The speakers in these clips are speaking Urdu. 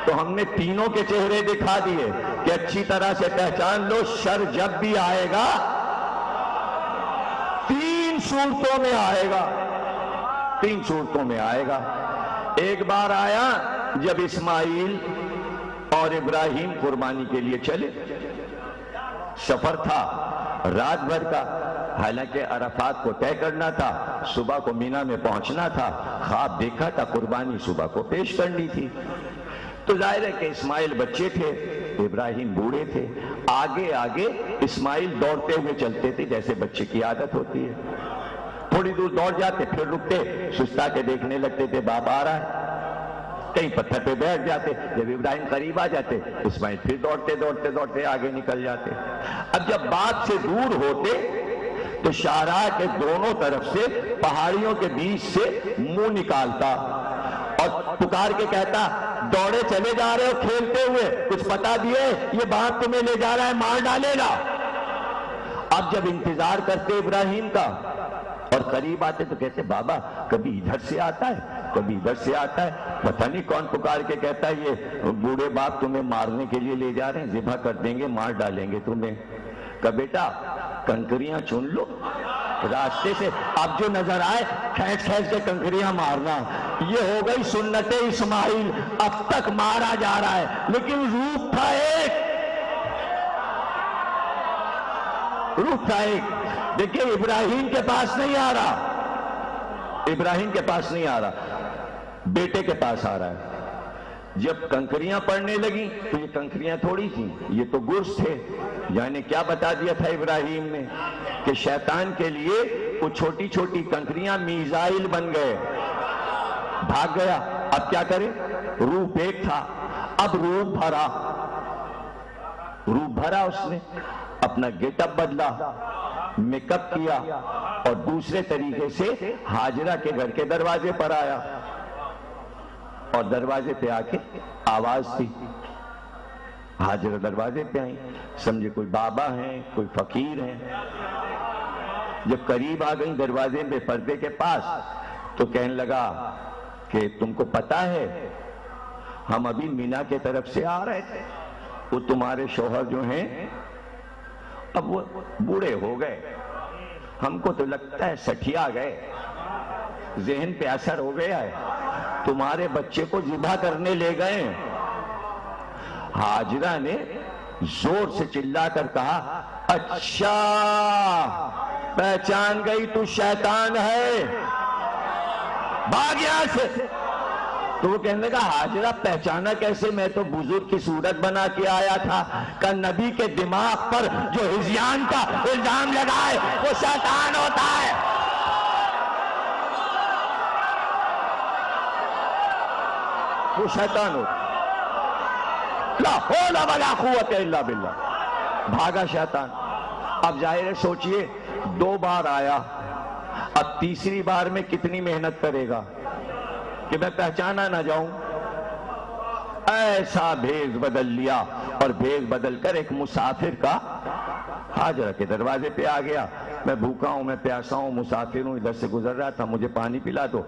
تو ہم نے تینوں کے چہرے دکھا دیے کہ اچھی طرح سے پہچان لو، شر جب بھی آئے گا 3 صورتوں میں آئے گا، 3 صورتوں میں آئے گا۔ ایک بار آیا جب اسماعیل اور ابراہیم قربانی کے لیے چلے، سفر تھا رات بھر کا، حالانکہ عرفات کو طے کرنا تھا، صبح کو مینا میں پہنچنا تھا، خواب دیکھا تھا قربانی صبح کو پیش کرنی تھی۔ تو ظاہر ہے کہ اسماعیل بچے تھے، ابراہیم بوڑھے تھے، آگے آگے اسماعیل دوڑتے ہوئے چلتے تھے جیسے بچے کی عادت ہوتی ہے، تھوڑی دور دوڑ جاتے پھر رکتے، سستا کے دیکھنے لگتے تھے باپ آ رہا ہے، کہیں پتھر پہ بیٹھ جاتے، جب ابراہیم قریب آ جاتے اسماعیل پھر دوڑتے دوڑتے دوڑتے آگے نکل جاتے۔ اب جب باپ سے دور ہوتے تو شاہراہ کے دونوں طرف سے پہاڑیوں کے بیچ سے منہ نکالتا اور پکار کے کہتا، دوڑے چلے جا رہے ہو کھیلتے ہوئے، کچھ پتا بھی ہے یہ باپ تمہیں لے جا رہا ہے مار ڈالے گا۔ اب جب انتظار کرتے ابراہیم کا اور قریب آتے تو کہتے، بابا کبھی ادھر سے آتا ہے کبھی ادھر سے آتا ہے، پتہ نہیں کون پکار کے کہتا ہے یہ بوڑھے باپ تمہیں مارنے کے لیے لے جا رہے ہیں، ذبح کر دیں گے، مار ڈالیں گے تمہیں۔ کہ بیٹا کنکریاں چن لو راستے سے، اب جو نظر آئے کھینچ کھینچ کے کنکریاں مارنا، یہ ہو گئی سنت اسماعیل، اب تک مارا جا رہا ہے لیکن روح تھا ایک، روح تھا ایک۔ دیکھیں ابراہیم کے پاس نہیں آ رہا، ابراہیم کے پاس نہیں آ رہا، بیٹے کے پاس آ رہا ہے۔ جب کنکریاں پڑنے لگی تو یہ کنکریاں تھوڑی تھیں، یہ تو گرز تھے۔ یعنی کیا بتا دیا تھا ابراہیم نے کہ شیطان کے لیے وہ چھوٹی چھوٹی کنکریاں میزائل بن گئے، بھاگ گیا۔ اب کیا کرے، روح ایک تھا، اب روح بھرا اس نے، اپنا گیٹ اپ بدلا، میک اپ کیا اور دوسرے طریقے سے ہاجرہ کے گھر کے دروازے پر آیا، اور دروازے پہ آ کے آواز تھی، ہاجرہ دروازے پہ آئیں، سمجھے کوئی بابا ہیں کوئی فقیر ہیں۔ جب قریب آ گئیں دروازے پہ پردے کے پاس تو کہنے لگا کہ تم کو پتا ہے ہم ابھی مینا کے طرف سے آ رہے تھے، وہ تمہارے شوہر جو ہیں اب وہ بوڑھے ہو گئے، ہم کو تو لگتا ہے سٹھیا گئے، ذہن پہ اثر ہو گیا ہے، تمہارے بچے کو ذبح کرنے لے گئے۔ ہاجرہ نے زور سے چلا کر کہا، اچھا پہچان گئی تو شیطان ہے، بھاگ یہاں سے۔ تو وہ کہنے لگا، ہاجرہ پہچانا کیسے، میں تو بزرگ کی صورت بنا کے آیا تھا، کہ نبی کے دماغ پر جو ہذیان کا الزام لگائے وہ شیطان ہوتا ہے۔ وہ شیطان ہوتا، لا حول ولا قوت الا باللہ، بھاگا شیطان۔ اب ظاہر ہے سوچئے 2 بار آیا، اب تیسری بار میں کتنی محنت کرے گا کہ میں پہچانا نہ جاؤں۔ ایسا بھیز بدل لیا، اور بھیز بدل کر ایک مسافر کا ہاجرہ کے دروازے پہ آ گیا، میں بھوکا ہوں، میں پیاسا ہوں، مسافر ہوں، ادھر سے گزر رہا تھا، مجھے پانی پلا دو۔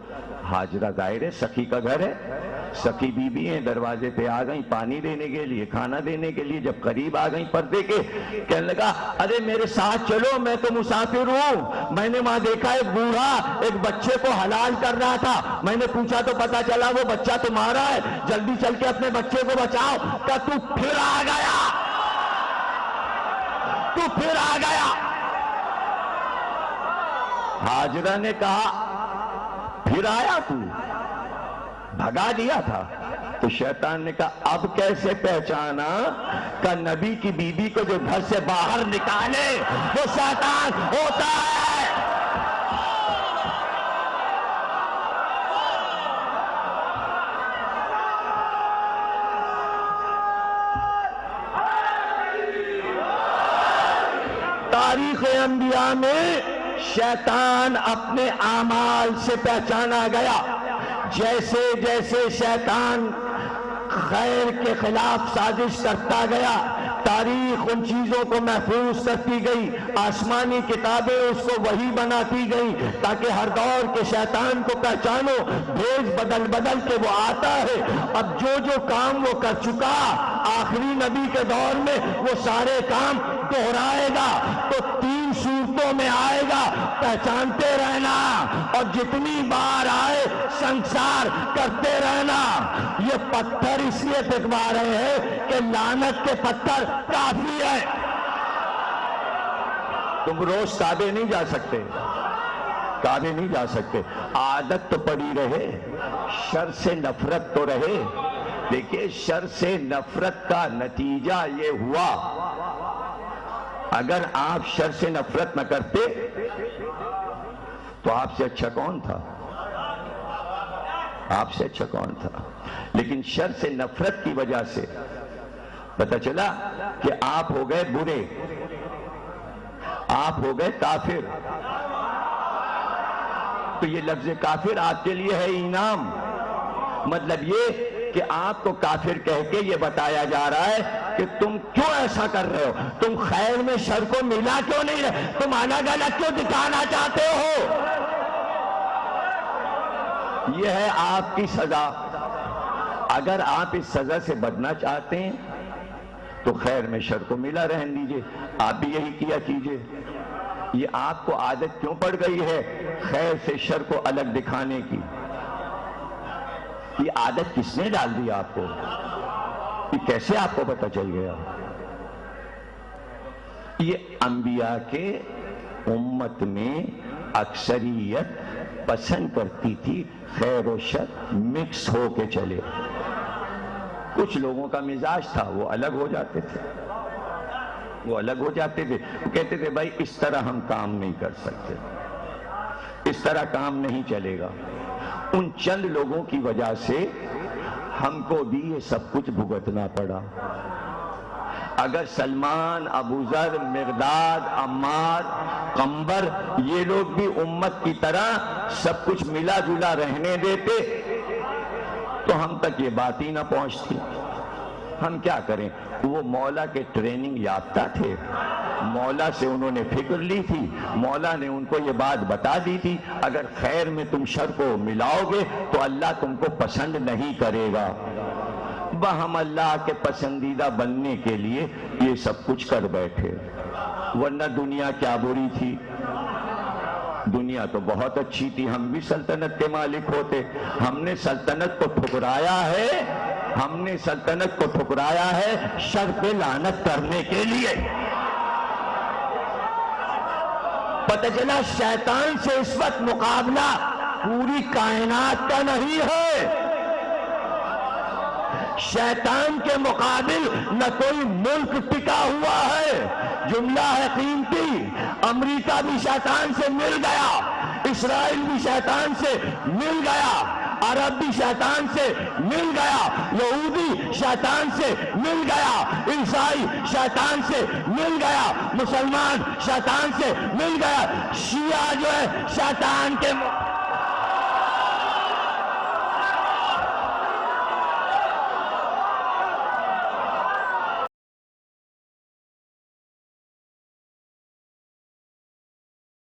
ہاجرہ ظاہر ہے سخی کا گھر ہے، سخی بی بی ہیں، دروازے پہ آ گئیں پانی دینے کے لیے، کھانا دینے کے لیے۔ جب قریب آ گئیں پردے کے، کہنے لگا، ارے میرے ساتھ چلو، میں تو مسافر ہوں، میں نے وہاں دیکھا ایک بوڑھا ایک بچے کو حلال کر رہا تھا، میں نے پوچھا تو پتا چلا وہ بچہ تمہارا ہے، جلدی چل کے اپنے بچے کو بچاؤ۔ کہ تو پھر آ گیا، تو پھر آ گیا۔ ہاجرہ نے کہا، پھر آیا تو، بھگا دیا تھا۔ تو شیطان نے کہا، اب کیسے پہچانا کہ نبی کی بیوی کو جو گھر سے باہر نکالے وہ شیطان ہوتا ہے۔ تاریخ انبیاء میں شیطان اپنے اعمال سے پہچانا گیا۔ جیسے جیسے شیطان خیر کے خلاف سازش کرتا گیا، تاریخ ان چیزوں کو محفوظ کرتی گئی، آسمانی کتابیں اس کو وحی بناتی گئیں تاکہ ہر دور کے شیطان کو پہچانو، بھیج بدل بدل کے وہ آتا ہے۔ اب جو کام وہ کر چکا آخری نبی کے دور میں وہ سارے کام دہرائے گا، تو 3 صورتوں میں آئے گا، پہچانتے رہنا اور جتنی بار آئے سنسار کرتے رہنا۔ یہ پتھر اس لیے پھینکوا رہے ہیں کہ لعنت کے پتھر کافی ہے۔ تم روز کعبے نہیں جا سکتے، کعبے نہیں جا سکتے، عادت تو پڑی رہے، شر سے نفرت تو رہے۔ دیکھیے شر سے نفرت کا نتیجہ یہ ہوا، اگر آپ شر سے نفرت نہ کرتے تو آپ سے اچھا کون تھا؟ آپ سے اچھا کون تھا؟ لیکن شر سے نفرت کی وجہ سے پتہ چلا کہ آپ ہو گئے برے، آپ ہو گئے کافر۔ تو یہ لفظ کافر آپ کے لیے ہے انعام، مطلب یہ کہ آپ کو کافر کہہ کے یہ بتایا جا رہا ہے کہ تم کیوں ایسا کر رہے ہو، تم خیر میں شر کو ملا کیوں نہیں رہے، تم الگ الگ کیوں دکھانا چاہتے ہو۔ یہ ہے آپ کی سزا۔ اگر آپ اس سزا سے بچنا چاہتے ہیں تو خیر میں شر کو ملا رہن دیجئے، آپ بھی یہی کیا کیجئے۔ یہ آپ کو عادت کیوں پڑ گئی ہے خیر سے شر کو الگ دکھانے کی؟ یہ عادت کس نے ڈال دی آپ کو؟ یہ کیسے آپ کو پتہ چل گیا؟ یہ انبیاء کے امت میں اکثریت پسند کرتی تھی خیر و شر مکس ہو کے چلے۔ کچھ لوگوں کا مزاج تھا وہ الگ ہو جاتے تھے، وہ الگ ہو جاتے تھے، وہ کہتے تھے بھائی اس طرح ہم کام نہیں کر سکتے، اس طرح کام نہیں چلے گا۔ ان چند لوگوں کی وجہ سے ہم کو بھی یہ سب کچھ بھگتنا پڑا۔ اگر سلمان، ابو ذر، مقداد، عمار، قنبر یہ لوگ بھی امت کی طرح سب کچھ ملا جلا رہنے دیتے تو ہم تک یہ بات ہی نہ پہنچتی۔ ہم کیا کریں؟ وہ مولا کے ٹریننگ یافتہ تھے، مولا سے انہوں نے فکر لی تھی، مولا نے ان کو یہ بات بتا دی تھی اگر خیر میں تم شر کو ملاؤ گے تو اللہ تم کو پسند نہیں کرے گا۔ ہم اللہ کے پسندیدہ بننے کے لیے یہ سب کچھ کر بیٹھے، ورنہ دنیا کیا بری تھی؟ دنیا تو بہت اچھی تھی، ہم بھی سلطنت کے مالک ہوتے۔ ہم نے سلطنت کو ٹھکرایا ہے، ہم نے سلطنت کو ٹھکرایا ہے شر پہ لعنت کرنے کے لیے۔ پتہ چلا شیطان سے اس وقت مقابلہ پوری کائنات کا نہیں ہے، شیطان کے مقابل نہ کوئی ملک ٹکا ہوا ہے۔ جملہ ہے قیمتی، امریکہ بھی شیطان سے مل گیا، اسرائیل بھی شیطان سے مل گیا، عرب بھی شیطان سے مل گیا، یہودی شیطان سے مل گیا، عیسائی شیطان سے مل گیا، مسلمان شیطان سے مل گیا، شیعہ جو ہے شیطان کے